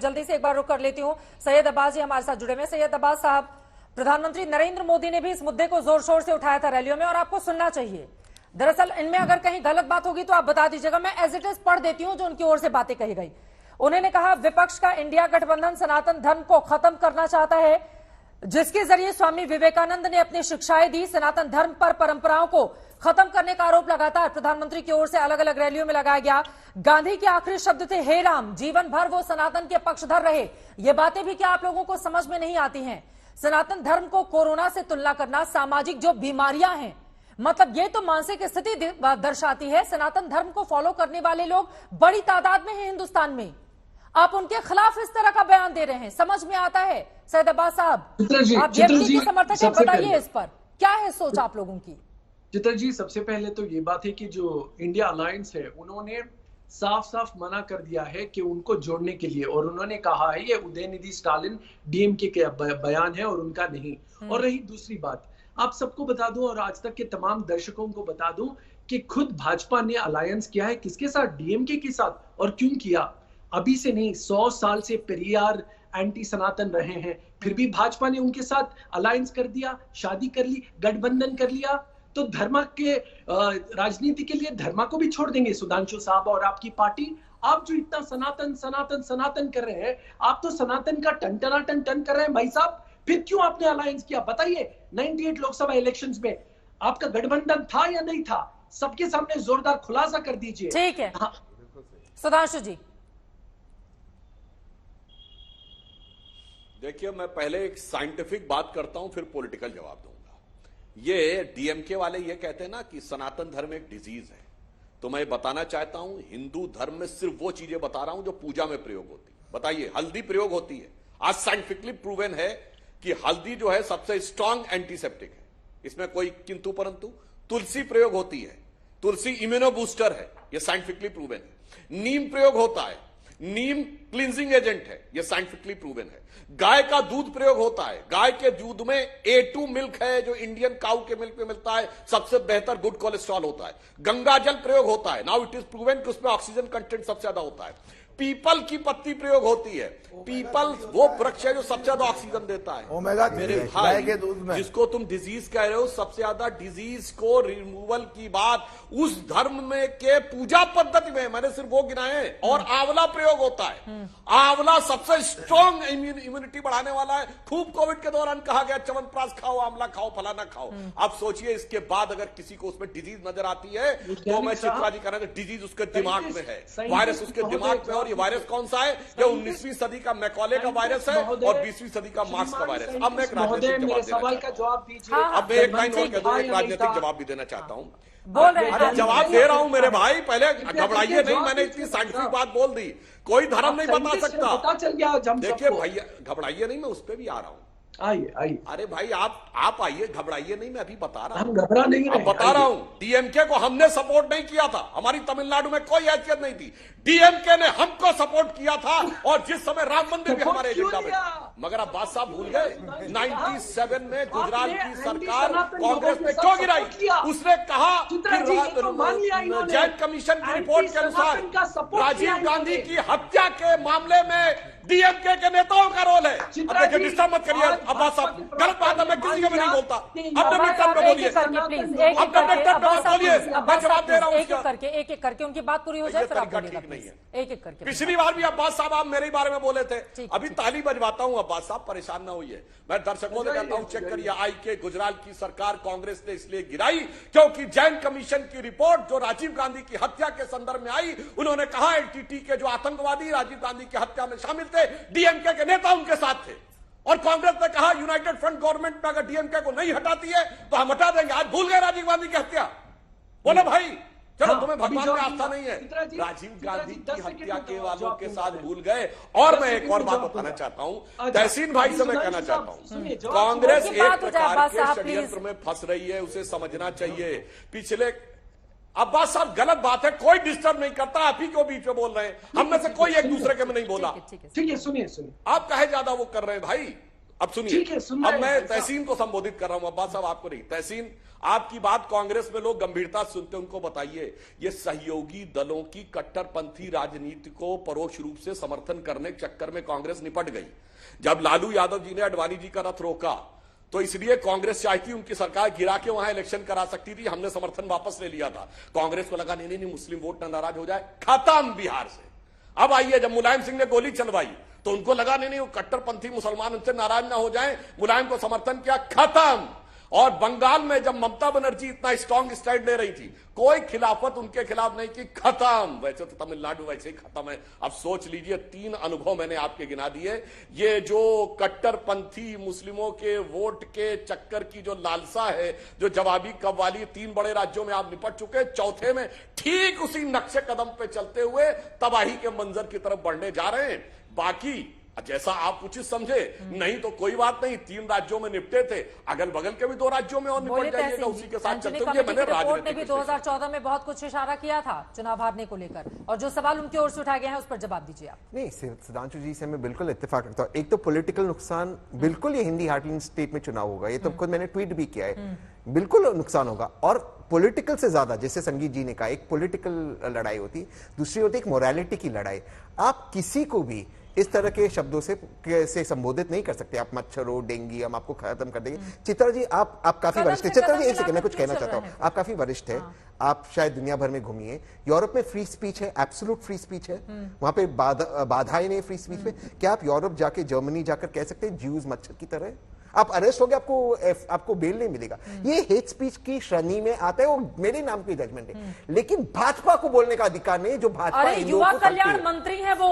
मैं जल्दी से एक बार रुक कर लेती हूँ। सैयद अब्बास जी हमारे साथ जुड़े हुए। सैयद अब्बास साहब, प्रधानमंत्री नरेंद्र मोदी ने भी इस मुद्दे को जोर शोर से उठाया था रैलियों में, और आपको सुनना चाहिए। दरअसल इनमें अगर कहीं गलत बात होगी तो आप बता दीजिएगा। मैं एज इट इज पढ़ देती हूँ जो उनकी ओर से बातें कही गई। उन्होंने कहा, विपक्ष का इंडिया गठबंधन सनातन धर्म को खत्म करना चाहता है, जिसके जरिए स्वामी विवेकानंद ने अपनी शिक्षाएं दी। सनातन धर्म पर परंपराओं को खत्म करने का आरोप लगातार प्रधानमंत्री की ओर से अलग अलग रैलियों में लगाया गया। गांधी के आखिरी शब्द थे, हे राम। जीवन भर वो सनातन के पक्षधर रहे। ये बातें भी क्या आप लोगों को समझ में नहीं आती हैं? सनातन धर्म को कोरोना से तुलना करना, सामाजिक जो बीमारियां हैं, मतलब ये तो मानसिक स्थिति दर्शाती है। सनातन धर्म को फॉलो करने वाले लोग बड़ी तादाद में हैं हिंदुस्तान में। आप उनके खिलाफ इस तरह का बयान दे रहे हैं, समझ में आता है? सैयद अब्बास साहब, आप जेपी के समर्थक हैं, बताइए इस पर क्या है सोच आप लोगों की? चित्र जी, सबसे पहले तो ये बात है कि जो इंडिया अलायंस है उन्होंने साफ साफ मना कर दिया है कि उनको जोड़ने के लिए, और उन्होंने कहा है ये उदयनिधि स्टालिन डीएमके के बयान है और उनका नहीं। और रही दूसरी बात, आप सबको बता दूं और आज तक के तमाम दर्शकों को बता दूं कि खुद भाजपा ने अलायंस किया है किसके साथ? डीएमके के साथ। और क्यों किया? अभी से नहीं, 100 साल से पेरियार एंटी सनातन रहे हैं, फिर भी भाजपा ने उनके साथ अलायंस कर दिया, शादी कर ली, गठबंधन कर लिया। तो धर्म के राजनीति के लिए धर्म को भी छोड़ देंगे सुधांशु साहब और आपकी पार्टी? आप जो इतना सनातन सनातन सनातन कर रहे हैं, आप तो सनातन का टन कर रहे हैं भाई साहब। फिर क्यों आपने अलायंस किया? बताइए। 98 लोकसभा इलेक्शंस में आपका गठबंधन था या नहीं था? सबके सामने जोरदार खुलासा कर दीजिए। ठीक है। हाँ। सुधांशु जी, देखिए, मैं पहले एक साइंटिफिक बात करता हूं, फिर पॉलिटिकल जवाब दूंगा। ये डीएमके वाले ये कहते हैं ना कि सनातन धर्म एक डिजीज है, तो मैं बताना चाहता हूं हिंदू धर्म में सिर्फ वो चीजें बता रहा हूं जो पूजा में प्रयोग होती है। बताइए, हल्दी प्रयोग होती है, आज साइंटिफिकली प्रूवन है कि हल्दी जो है सबसे स्ट्रांग एंटीसेप्टिक है, इसमें कोई किंतु परंतु। तुलसी प्रयोग होती है, तुलसी इम्यूनो बूस्टर है, यह साइंटिफिकली प्रूवन है। नीम प्रयोग होता है, नीम क्लींजिंग एजेंट है, यह साइंटिफिकली प्रूवन है। गाय का दूध प्रयोग होता है, गाय के दूध में A2 मिल्क है जो इंडियन काउ के मिल्क में मिलता है, सबसे बेहतर गुड कोलेस्ट्रॉल होता है। गंगा जल प्रयोग होता है, नाउ इट इज प्रूवन कि उसमें ऑक्सीजन कंटेंट सबसे ज्यादा होता है। पीपल की पत्ती प्रयोग होती है, पीपल वो वृक्ष है जो सबसे ज्यादा ऑक्सीजन देता है। ओमेगा मेरे भाई के दूध में जिसको तुम डिजीज कह रहे हो, सबसे ज्यादा डिजीज को रिमूवल की बात उस धर्म में के पूजा पद्धति में, मैंने सिर्फ वो गिनाए हैं। और आंवला प्रयोग होता है, आंवला सबसे स्ट्रॉन्ग इम्यूनिटी बढ़ाने वाला है। खूब कोविड के दौरान कहा गया च्यवनप्राश खाओ, आंवला खाओ, फलाना खाओ। अब सोचिए इसके बाद अगर किसी को उसमें डिजीज नजर आती है तो मैं चित्रा जी कहना डिजीज उसके दिमाग में है, वायरस उसके दिमाग में। और ये वायरस कौन सा है? ये 19वीं सदी का मैकॉले का वायरस है और 20वीं सदी का मार्क्स का वायरस। अब मैं एक राजनीतिक जवाब दीजिए। अब मैं एक लाइन और कह दूं, एक राजनीतिक जवाब भी देना चाहता हूं। बोल रहे हैं। जवाब दे रहा हूं मेरे भाई, पहले घबराइए नहीं, मैंने इतनी साइंटिफिक बात बोल दी। कोई धर्म नहीं बता सकता। देखिए भैया, घबराइए नहीं, मैं उस पर भी आ रहा हूं। आइए आइए। अरे भाई आप आइए, घबराइए नहीं, मैं अभी बता रहा हूं। हम घबरा नहीं रहे, बता रहा हूं। डीएमके को हमने सपोर्ट नहीं किया था, हमारी तमिलनाडु में कोई हैसियत नहीं थी। डीएमके ने हमको सपोर्ट किया था, और जिस समय राम मंदिर भी हमारे एजेंडा में था। मगर अब बात साहब भूल गए, 97 में गुजरात की सरकार कांग्रेस ने क्यों गिराई? उसने कहा जैन कमीशन की रिपोर्ट के अनुसार राजीव गांधी की हत्या के मामले में डीएमके के नेताओं का रोल है। अब देखिए, डिस्टर्ब मत करिए अब्बास साहब, गलत बात है, मैं किसी को भी नहीं बोलता। अपने मिनट पे बोलिए, अपने मिनट पे बोलिए, मैं जवाब दे रहा हूं। एक एक करके उनकी बात पूरी हो जाए, फिर आप बोलिएगा। एक एक करके। पिछली बार भी अब्बास साहब आप मेरे बारे में बोले थे, अभी ताली बजवाता हूं। अब्बास साहब परेशान ना होइए, मैं दर्शकों से कहता हूं चेक करिए। आई के गुजरात की सरकार कांग्रेस ने इसलिए गिराई क्योंकि जैन कमीशन की रिपोर्ट जो राजीव गांधी की हत्या के संदर्भ में आई, उन्होंने कहा एलटीटी के जो आतंकवादी राजीव गांधी की हत्या में शामिल थे, डीएमके के नेता उनके साथ थे। और कांग्रेस ने कहा यूनाइटेड फ्रंट गवर्नमेंट में अगर डीएमके को नहीं हटाती है तो हम हटा देंगे। आज भूल गए राजीव गांधी की हत्या? बोलो भाई, चलो तुम्हें भगवान में आस्था नहीं है, राजीव गांधी की हत्या के वालों के साथ भूल गए। और मैं एक और बात बताना चाहता हूं, तहसीन भाई से मैं कहना चाहता हूं, कांग्रेस एक प्रकार के षड्यंत्र में फंस रही है, उसे समझना चाहिए। पिछले अब्बास साहब, गलत बात है, कोई डिस्टर्ब नहीं करता, आप ही को बीच में बोल रहे हैं, हम में से कोई एक दूसरे के में नहीं बोला। ठीक है, सुनिए। आप कहे ज्यादा वो कर रहे हैं भाई, अब सुनिए, अब मैं तहसीन को संबोधित कर रहा हूं, अब्बास साहब आपको नहीं। तहसीन, आपकी बात कांग्रेस में लोग गंभीरता से सुनते हैं, उनको बताइए ये सहयोगी दलों की कट्टरपंथी राजनीति को परोक्ष रूप से समर्थन करने के चक्कर में कांग्रेस निपट गई। जब लालू यादव जी ने अडवाणी जी का रथ रोका तो इसलिए कांग्रेस चाहती उनकी सरकार गिरा के वहां इलेक्शन करा सकती थी, हमने समर्थन वापस ले लिया था। कांग्रेस को लगा नहीं मुस्लिम वोट न नाराज हो जाए, खत्म बिहार से। अब आइए, जब मुलायम सिंह ने गोली चलवाई तो उनको लगा नहीं वो कट्टरपंथी मुसलमान उनसे नाराज ना हो जाएं, मुलायम को समर्थन किया, खत्म। और बंगाल में जब ममता बनर्जी इतना स्ट्रांग स्टैंड ले रही थी, कोई खिलाफत उनके खिलाफ नहीं की, खत्म। वैसे तो तमिलनाडु वैसे ही खत्म है। अब सोच लीजिए, 3 अनुभव मैंने आपके गिना दिए। ये जो कट्टरपंथी मुस्लिमों के वोट के चक्कर की जो लालसा है, जो जवाबी कव्वाली, 3 बड़े राज्यों में आप निपट चुके, चौथे में ठीक उसी नक्शे कदम पे चलते हुए तबाही के मंजर की तरफ बढ़ने जा रहे हैं। बाकी जैसा आप उचित समझे, नहीं तो कोई बात नहीं, 3 राज्यों में निपटे थे, अगल बगल के भी 2 राज्यों में और निपट जाइएगा, उसी के साथ चलते हुए। मैंने रिपोर्ट ने भी 2014 में बहुत कुछ इशारा किया था चुनाव हारने को लेकर, और जो सवाल उनकी ओर से उठाए गए हैं उस पर जवाब दीजिए आप। नहीं, सुधांशु जी से मैं बिल्कुल इत्तेफाक रखता हूँ। एक तो पॉलिटिकल नुकसान बिल्कुल, ये हिंदी हार्टलैंड स्टेट में चुनाव होगा, ये तो खुद मैंने ट्वीट भी किया है, बिल्कुल नुकसान होगा। और पॉलिटिकल से ज्यादा, जैसे संगीत जी ने कहा, एक पॉलिटिकल लड़ाई होती, दूसरी होती एक मोरालिटी की लड़ाई। आप किसी को भी इस तरह के शब्दों से संबोधित नहीं कर सकते। आप मच्छरों, डेंगू, हम आपको खत्म कर देंगे। चित्रा जी, आप काफी वरिष्ठ हैं। चित्रा जी, एक सेकंड, मैं कुछ कहना चाहता हूँ। आप काफी वरिष्ठ है, आप शायद दुनिया भर में घूमिए। यूरोप में फ्री स्पीच है, एब्सोल्यूट फ्री स्पीच है, वहां पे बाधाएं नहीं फ्री स्पीच पे। क्या आप यूरोप जाके, जर्मनी जाकर कह सकते हैं ज्यूज मच्छर की तरह? आप अरेस्ट हो गए, आपको बेल नहीं मिलेगा। ये हेट स्पीच की श्रेणी में आता है, वो मेरे नाम की जजमेंट है। लेकिन भाजपा को बोलने का अधिकार नहीं, जो भाजपा युवा कल्याण मंत्री है, वो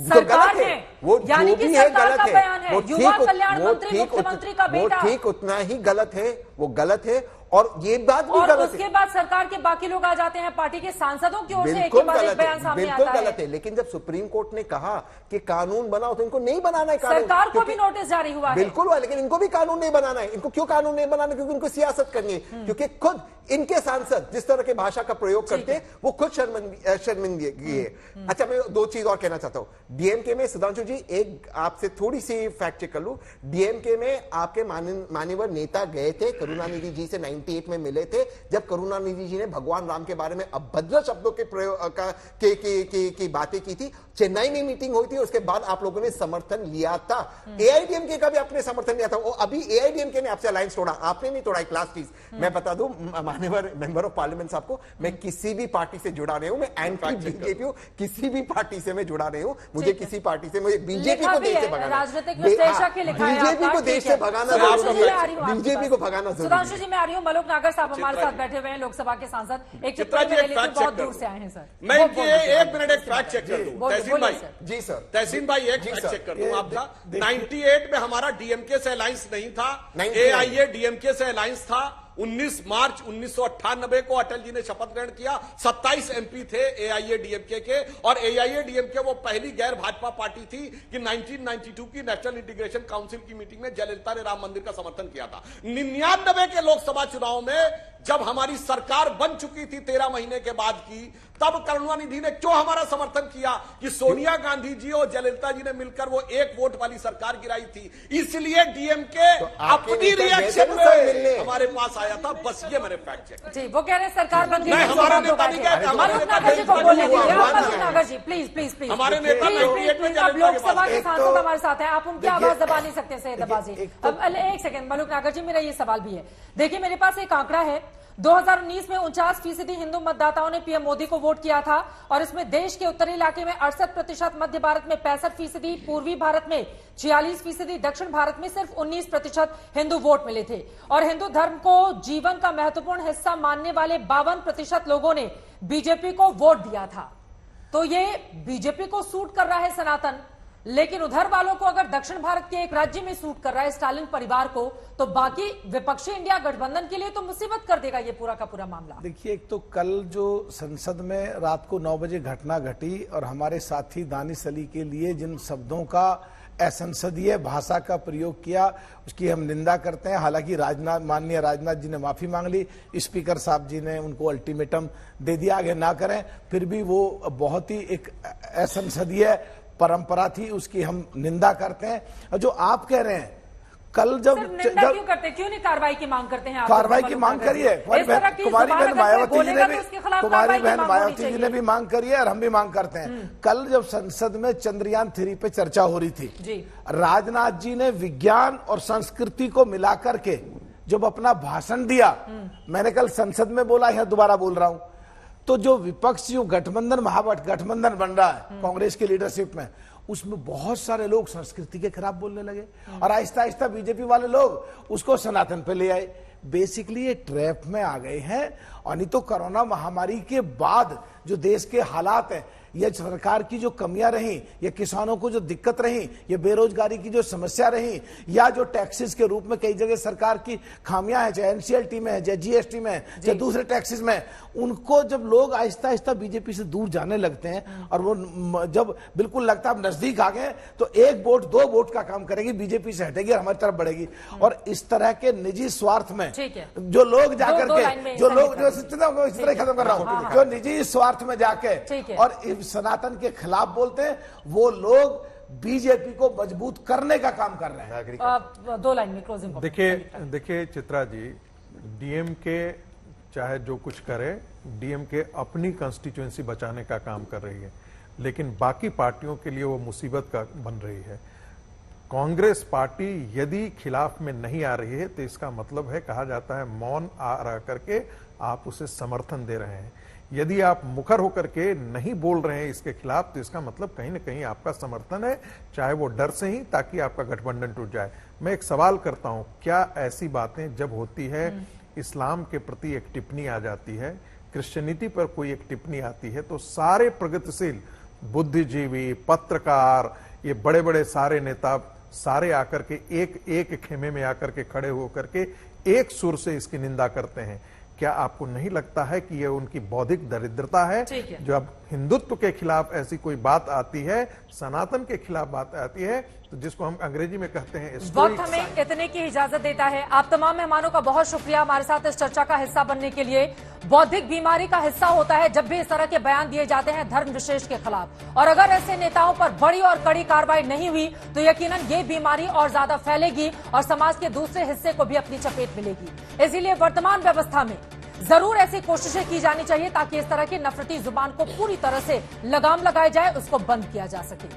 सरकार है, वो यानी कि सरकार का बयान है, युवा कल्याण वो मंत्री मुख्यमंत्री का बेटा, ठीक उतना ही गलत है, वो गलत है। और ये बात भी और गलत उसके है। बाद सरकार के बाकी लोग आ जाते हैं, पार्टी के सांसदों की ओर से एक बिल्कुल के बाद एक गलत बयान है, सामने बिल्कुल आता गलत है। लेकिन जब सुप्रीम कोर्ट ने कहा कि कानून बनाओ, तो इनको नहीं बनाना है कानून। सरकार को भी नोटिस जारी हुआ है, बिल्कुल हुआ, लेकिन इनको भी कानून नहीं बनाना है। इनको क्यों कानून नहीं बनाना? क्योंकि इनको सियासत करनी है। क्योंकि खुद इनके सांसद जिस तरह के भाषा का प्रयोग करते हैं, वो खुद शर्मिंदगी है। अच्छा, मैं 2 चीज और कहना चाहता हूं। डीएमके में, सुधांशु जी, एक आपसे थोड़ी सी फैक्ट चेक कर लूं। डीएमके में आपके मान्यवर नेता गए थे, करुणानिधि जी से 98 में मिले थे, जब करुणानिधि जी ने भगवान राम के बारे में अभद्र शब्दों के प्रयोग की बातें की थी। चेन्नई में मीटिंग हुई थी, उसके बाद आप लोगों ने समर्थन लिया था। एआईडीएमके का भी आपने समर्थन लिया था। अभी एआईडीएमके ने आपसे अलायंस तोड़ा, आपने नहीं तोड़ा। एक लास्ट चीज मैं बता दूं, माननीय मेंबर ऑफ पार्लियामेंट साहब को, मैं किसी भी पार्टी से जुड़ा नहीं हूं, मैं एंटी बीजेपी हूं। किसी भी पार्टी से मैं जुड़ा नहीं हूं। मुझे किसी पार्टी से, मुझे बीजेपी को देश से भगाना, बीजेपी को देश से भगाना जरूरी है, बीजेपी को भगाना जरूरी है। सुधांशु जी, मैं आ रही हूँ। मलोक नागर साहब हमारे साथ बैठे हुए हैं, लोकसभा के सांसद। एक चित्रा जी, एक फैक्ट बहुत दूर से आए हैं सर। मैं एक मिनट एक फैक्ट चेक कर दूं। तहसीन भाई, जी सर, तहसीन भाई, एक फैक्ट चेक कर दूं आपका। 98 में हमारा डीएमके से अलायंस नहीं था, एआईए डीएमके से अलायंस था। 19 मार्च 1998 को अटल जी ने शपथ ग्रहण किया। 27 एमपी थे एआईएडीएमके के, और एआईएडीएमके वो पहली गैर भाजपा पार्टी थी कि 1992 की नेशनल इंटीग्रेशन काउंसिल की मीटिंग में जयललिता ने राम मंदिर का समर्थन किया था। 99 के लोकसभा चुनाव में जब हमारी सरकार बन चुकी थी 13 महीने के बाद की, तब करुणानिधि ने क्यों हमारा समर्थन किया कि सोनिया गांधी जी और जयललिता जी ने मिलकर वो 1 वोट वाली सरकार गिराई थी। इसलिए डीएमके अपनी रिएक्शन में हमारे पास आया था। बस ये मेरे फैक्ट चेक जी। वो कह रहे हैं सरकार बन गई, हमारे नेता नहीं गए, मलोक नागर जी को बोलने दीजिए। मलोक नागर जी, प्लीज प्लीज प्लीज, हमारे नेता अब लोकसभा के सांसद हमारे साथ हैं, आप उनकी आवाज दबा नहीं सकते सैयद अब्बास जी। अब एक सेकंड मलोक नागर जी, मेरा ये सवाल भी है। देखिए, मेरे पास एक आंकड़ा है, 2019 में 49% हिंदू मतदाताओं ने पीएम मोदी को वोट किया था, और इसमें देश के उत्तरी इलाके में 68%, मध्य भारत में 65%, पूर्वी भारत में 46%, दक्षिण भारत में सिर्फ 19% हिंदू वोट मिले थे। और हिंदू धर्म को जीवन का महत्वपूर्ण हिस्सा मानने वाले 52% लोगों ने बीजेपी को वोट दिया था। तो ये बीजेपी को सूट कर रहा है सनातन, लेकिन उधर वालों को अगर दक्षिण भारत के एक राज्य में सूट कर रहा है स्टालिन परिवार को, तो बाकी विपक्षी इंडिया गठबंधन के लिए तो मुसीबत कर देगा ये पूरा का पूरा मामला। देखिए, एक तो कल जो संसद में रात को 9 बजे घटना घटी और हमारे साथी दानिश अली के लिए जिन शब्दों का असंसदीय भाषा का प्रयोग किया, उसकी हम निंदा करते हैं। हालांकि माननीय राजनाथ जी ने माफी मांग ली, स्पीकर साहब जी ने उनको अल्टीमेटम दे दिया आगे ना करें, फिर भी वो बहुत ही एक असंसदीय परंपरा थी, उसकी हम निंदा करते हैं। जो आप कह रहे हैं कल जब सिर्फ निंदा क्यों करते, क्यों नहीं कार्रवाई की मांग करते हैं आप? कार्रवाई की मांग करिए, कुमारी बहन मायावती जी ने भी मांग करी है और हम भी मांग करते हैं। कल जब संसद में चंद्रयान 3 पे चर्चा हो रही थी जी, राजनाथ जी ने विज्ञान और संस्कृति को मिलाकर के जब अपना भाषण दिया, मैंने कल संसद में बोला, यहां दोबारा बोल रहा हूं, तो जो विपक्ष जो गठबंधन बन रहा है कांग्रेस की लीडरशिप में, उसमें बहुत सारे लोग संस्कृति के खिलाफ बोलने लगे और आहिस्ता आहिस्ता बीजेपी वाले लोग उसको सनातन पे ले आए। बेसिकली ये ट्रैप में आ गए हैं। और नहीं तो कोरोना महामारी के बाद जो देश के हालात हैं, ये सरकार की जो कमियां रही, ये किसानों को जो दिक्कत रही, ये बेरोजगारी की जो समस्या रही, या जो टैक्सेस के रूप में कई जगह सरकार की खामियां हैं, चाहे एनसीएलटी में है, चाहे जीएसटी में है, चाहे दूसरे टैक्सेस में, उनको जब लोग आहिस्ता आहिस्ता बीजेपी से दूर जाने लगते हैं और वो जब बिल्कुल लगता है नजदीक आ गए, तो 1 वोट 2 वोट का काम करेगी, बीजेपी से हटेगी और हमारी तरफ बढ़ेगी। और इस तरह के निजी स्वार्थ में जो लोग जाकर के जो लोग इस तरह खत्म कर रहा हूं, जो निजी स्वार्थ में जाके और सनातन के खिलाफ बोलते हैं, वो लोग बीजेपी को मजबूत करने का काम कर रहे हैं। 2 लाइन में क्लोजिंग। देखिए चित्रा जी, डीएमके चाहे जो कुछ करे, डीएमके अपनी कंस्टिट्यूएंसी बचाने का काम कर रही है, लेकिन बाकी पार्टियों के लिए वो मुसीबत का बन रही है। कांग्रेस पार्टी यदि खिलाफ में नहीं आ रही है तो इसका मतलब है, कहा जाता है मौन आ रहा करके आप उसे समर्थन दे रहे हैं। यदि आप मुखर होकर के नहीं बोल रहे हैं इसके खिलाफ, तो इसका मतलब कहीं ना कहीं आपका समर्थन है, चाहे वो डर से ही, ताकि आपका गठबंधन टूट जाए। मैं एक सवाल करता हूं, क्या ऐसी बातें जब होती है, इस्लाम के प्रति एक टिप्पणी आ जाती है, क्रिश्चियनिटी पर कोई एक टिप्पणी आती है, तो सारे प्रगतिशील बुद्धिजीवी, पत्रकार, ये बड़े बड़े सारे नेता सारे आकर के एक खेमे में आकर के खड़े होकर के एक सुर से इसकी निंदा करते हैं? क्या आपको नहीं लगता है कि यह उनकी बौद्धिक दरिद्रता है? जब हिंदुत्व के खिलाफ ऐसी कोई बात आती है, सनातन के खिलाफ बात आती है, तो जिसको हम अंग्रेजी में कहते हैं, वक्त हमें इतने की इजाजत देता है। आप तमाम मेहमानों का बहुत शुक्रिया हमारे साथ इस चर्चा का हिस्सा बनने के लिए। बौद्धिक बीमारी का हिस्सा होता है जब भी इस तरह के बयान दिए जाते हैं धर्म विशेष के खिलाफ, और अगर ऐसे नेताओं पर बड़ी और कड़ी कार्रवाई नहीं हुई तो यकीनन ये बीमारी और ज्यादा फैलेगी और समाज के दूसरे हिस्से को भी अपनी चपेट मिलेगी। इसीलिए वर्तमान व्यवस्था में जरूर ऐसी कोशिशें की जानी चाहिए ताकि इस तरह की नफरती जुबान को पूरी तरह से लगाम लगाई जाए, उसको बंद किया जा सके।